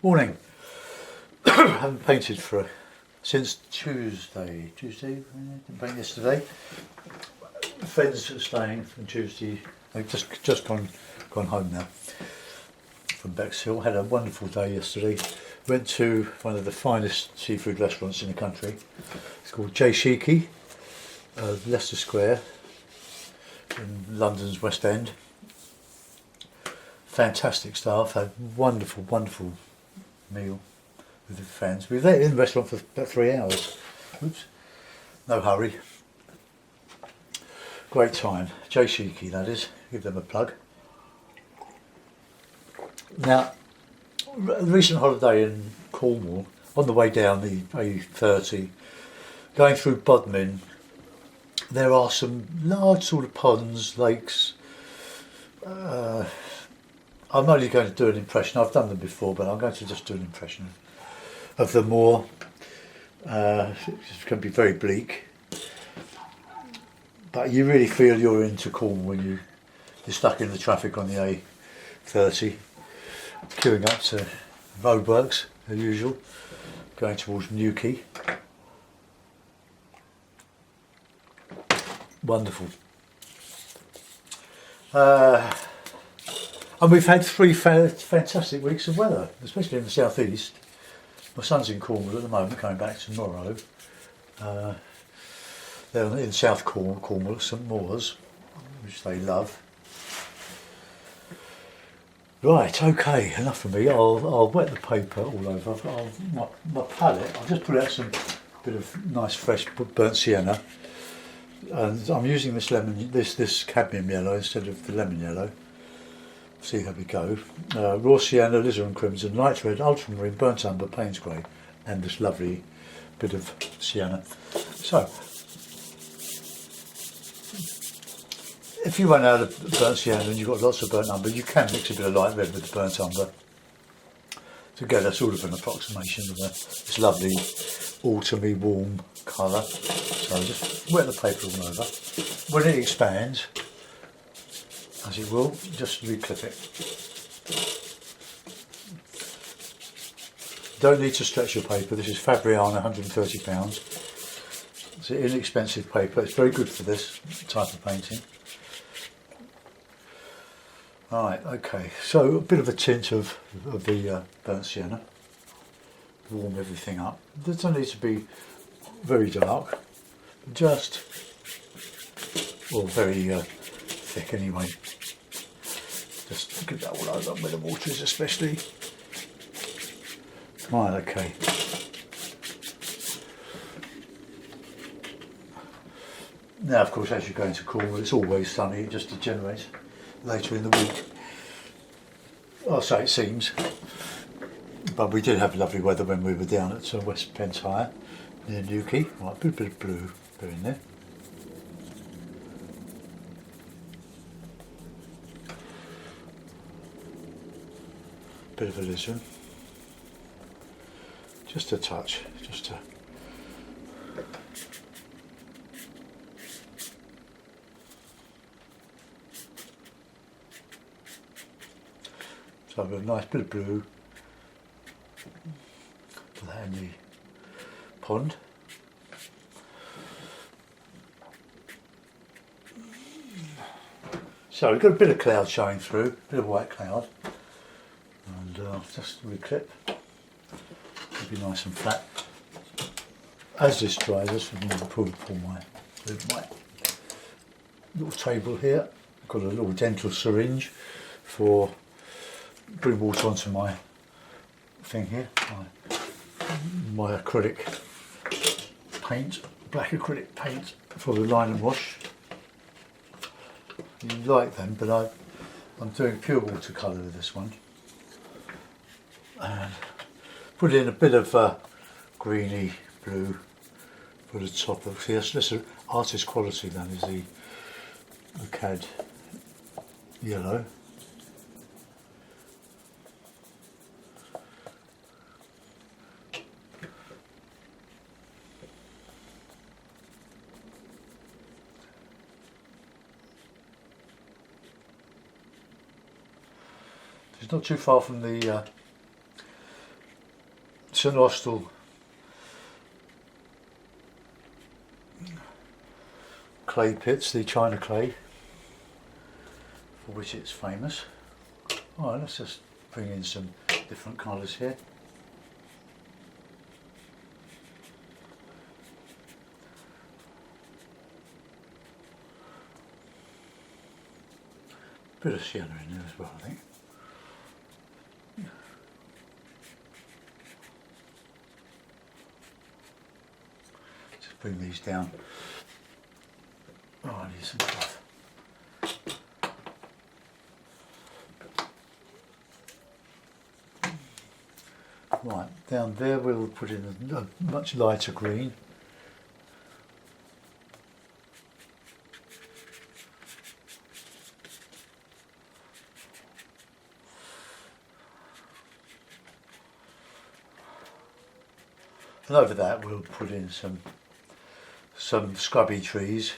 Morning. I haven't painted since Tuesday. Didn't paint yesterday. Friends are staying from Tuesday. They've just gone home now from Bexhill. Had a wonderful day yesterday. Went to one of the finest seafood restaurants in the country. It's called J Shiki, Leicester Square, in London's West End. Fantastic staff. Had wonderful meal with the friends. We were there in the restaurant for about 3 hours. Oops. No hurry. Great time. J Shiki, that is. Give them a plug. Now, a recent holiday in Cornwall, on the way down the A30, going through Bodmin, there are some large sort of ponds, lakes. I'm only going to do an impression. I've done them before, but I'm going to just do an impression of the moor. It can be very bleak, but you really feel you're into Cornwall when you're stuck in the traffic on the A30, queuing up to roadworks as usual, going towards Newquay. Wonderful. And we've had 3 fantastic weeks of weather, especially in the southeast. My son's in Cornwall at the moment, coming back tomorrow. They're in South Cornwall at St Maur's, which they love. Right, okay, enough from me. I'll wet the paper all over. My palette, I've just put out some bit of nice fresh burnt sienna, and I'm using this cadmium yellow instead of the lemon yellow. See how we go. Raw sienna, alizarin crimson, light red, ultramarine, burnt umber, Payne's grey, and this lovely bit of sienna. So, if you run out of burnt sienna and you've got lots of burnt umber, you can mix a bit of light red with the burnt umber to get a sort of an approximation of this lovely autumny warm colour. So just wet the paper all over. When it expands, as it will, just reclip it. Don't need to stretch your paper. This is Fabriana, £130. It's an inexpensive paper. It's very good for this type of painting. Right, okay. So a bit of a tint of the burnt sienna. Warm everything up. It doesn't need to be very dark. Just, well, very thick anyway. Just get that all over where the water is especially. Right, okay. Now, of course, as you go into Cornwall, it's always sunny. It just degenerates later in the week. I'll say it seems. But we did have lovely weather when we were down at West Pentire near Newquay. Right, a bit of blue in there. Bit of alizarin, just a touch, so I've got a nice bit of blue for that in the pond. So we've got a bit of cloud showing through, a bit of white cloud. Just reclip. It'll be nice and flat. As this dries, this will pull my little table here. I've got a little dental syringe for putting water onto my thing here. My acrylic paint, black acrylic paint for the line and wash. You like them, but I'm doing pure watercolor with this one. And put in a bit of greeny blue for the top of this. This is artist quality. Then is the cad yellow. It's not too far from the St Austell clay pits, the China clay, for which it's famous. Alright, let's just bring in some different colours here. Bit of sienna in there as well, I think. Just bring these down. Oh, I need some cloth. Right, down there we'll put in a much lighter green. And over that we'll put in some scrubby trees.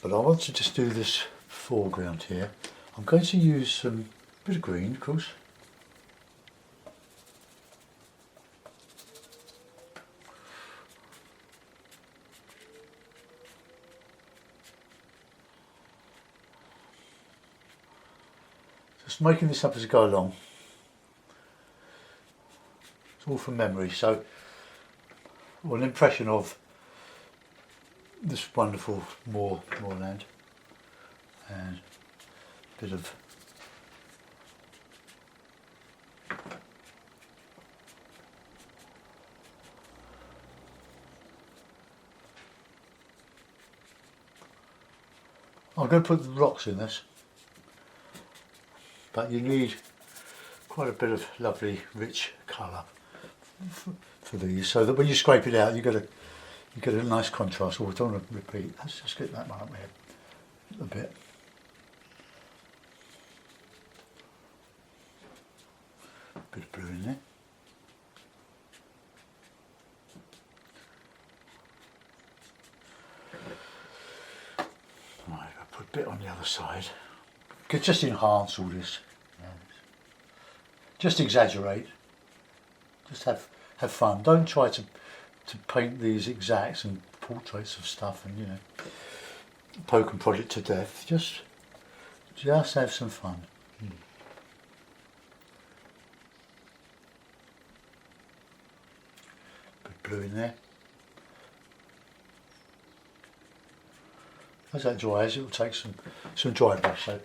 But I want to just do this foreground here. I'm going to use some bit of green, of course. Just making this up as I go along. It's all from memory, so an impression of this wonderful moorland and a bit of I'm going to put the rocks in this, but you need quite a bit of lovely rich colour for these, so that when you scrape it out you get a nice contrast. Oh, I don't want to repeat. Let's just get that one up here a bit. A bit of blue in there. Right, I'll put a bit on the other side. Could just enhance all this. Just exaggerate. Just have fun. Don't try to paint these exacts and portraits of stuff and, you know, poke and prod it to death. Just have some fun. Bit blue in there. As that dries, it will take some dry brush. So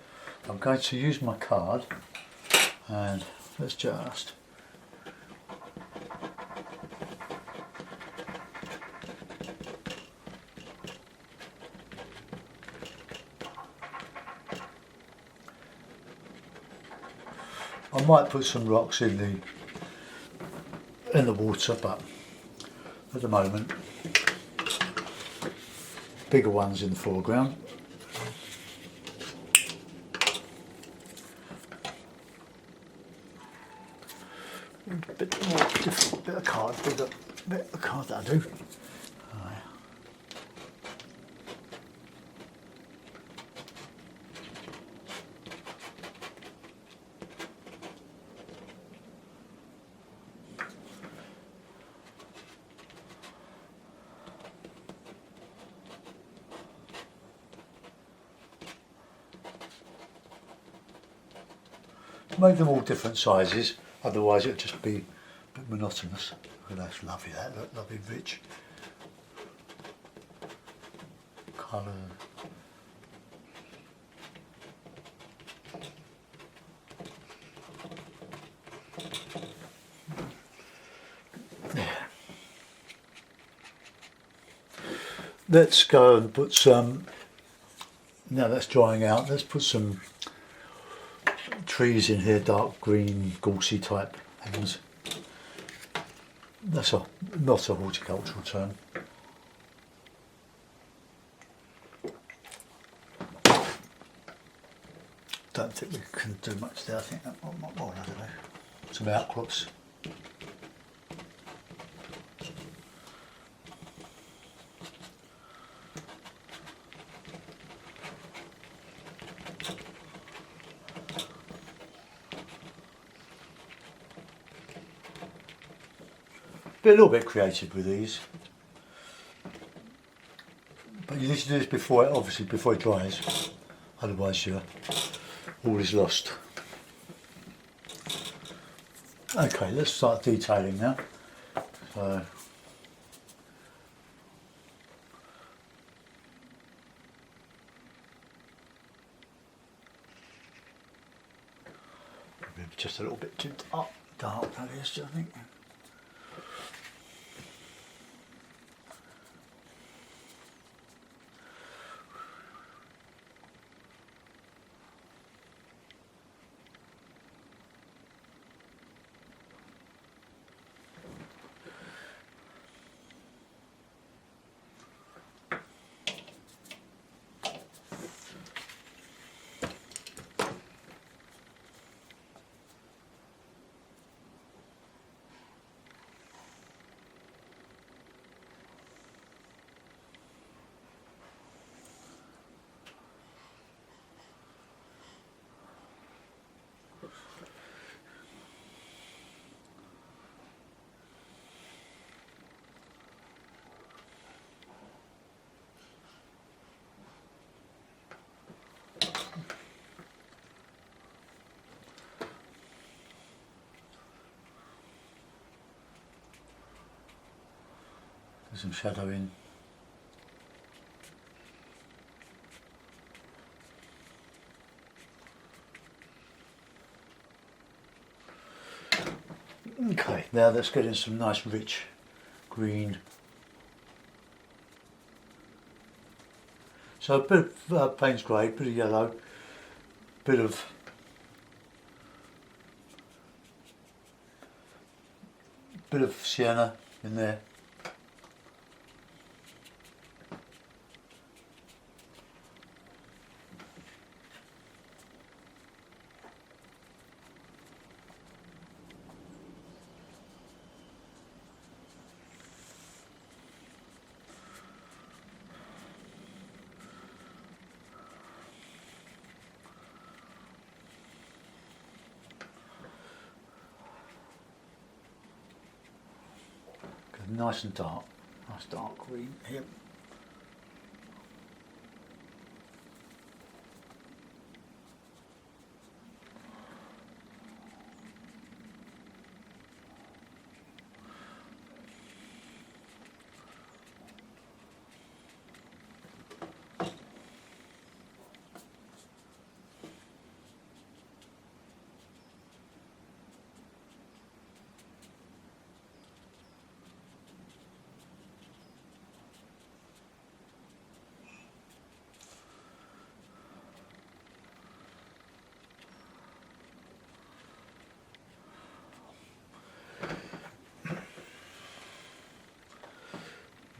I'm going to use my card and let's just I might put some rocks in the water, but at the moment bigger ones in the foreground. A bit more different bit of card, bit of card that'll do. Right. Make them all different sizes, otherwise it'll just be a bit monotonous. Oh, that's lovely, that lovely rich colour. Yeah. Let's go and put some, now that's drying out, let's put some trees in here, dark green, gauzy type things. That's not a horticultural term. Don't think we can do much there. I think that might more, I don't know. Some outcrops. Be a little bit creative with these, but you need to do this before, obviously before it dries, otherwise all is lost. Okay, let's start detailing now. So just a little bit too dark, that is, I think. There's some shadowing. Okay, now let's get in some nice rich green. So a bit of Payne's grey, bit of yellow, bit of sienna in there. Nice and dark, nice dark green here.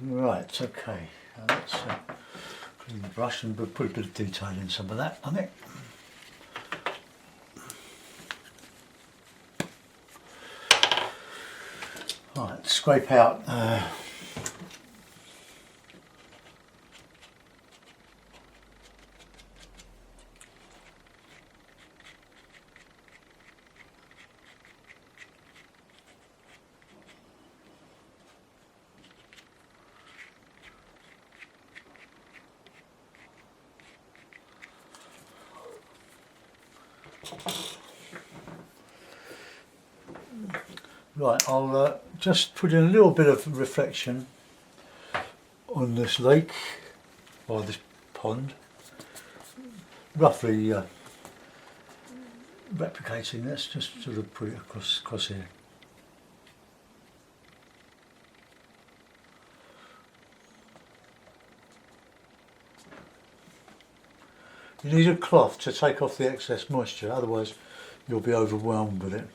Right, okay, let's clean the brush and put a bit of detail in some of that, I think. Right, scrape out right, I'll just put in a little bit of reflection on this lake, or this pond, roughly replicating this, just sort of put it across here. You need a cloth to take off the excess moisture, otherwise you'll be overwhelmed with it.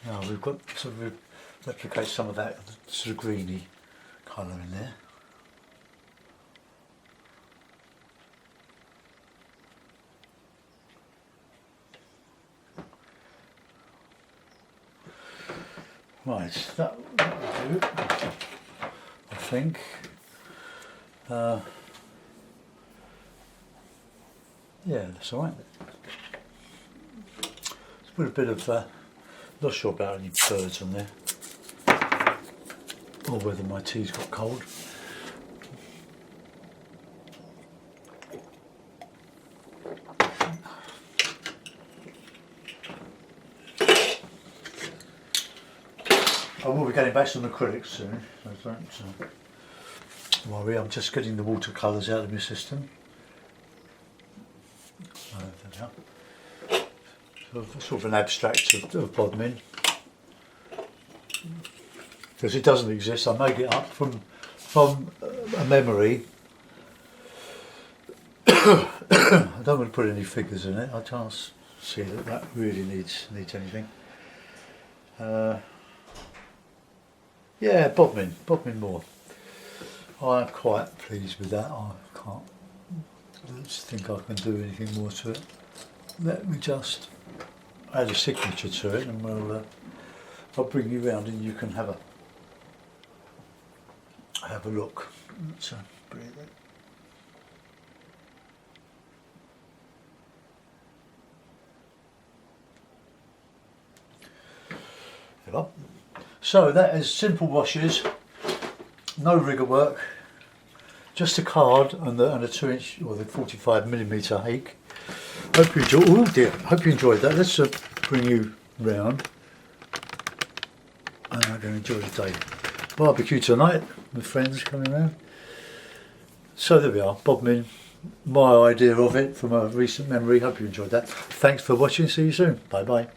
Now we've got to sort of replicate some of that sort of greeny colour in there. Right, that'll do. I'll think. Yeah, that's alright. Let's put a bit of, not sure about any birds on there, or whether my tea's got cold. I will be getting back to some acrylics soon, so don't worry. I'm just getting the watercolors out of my system. So sort of an abstract of Bodmin, because it doesn't exist. I made it up from a memory. I don't want to put any figures in it. I can't see that really needs anything. Yeah, Bodmin Moor. I'm quite pleased with that. I don't think I can do anything more to it. Let me just add a signature to it, and I'll bring you round and you can have a look. So bring it. So that is simple washes, no rigger work, just a card and a 2-inch or the 45mm hake. Hope you enjoyed. Oh dear! Hope you enjoyed that. Let's bring you round, and I'm going to enjoy the day. Barbecue tonight with friends coming round. So there we are, Bodmin. My idea of it from a recent memory. Hope you enjoyed that. Thanks for watching. See you soon. Bye bye.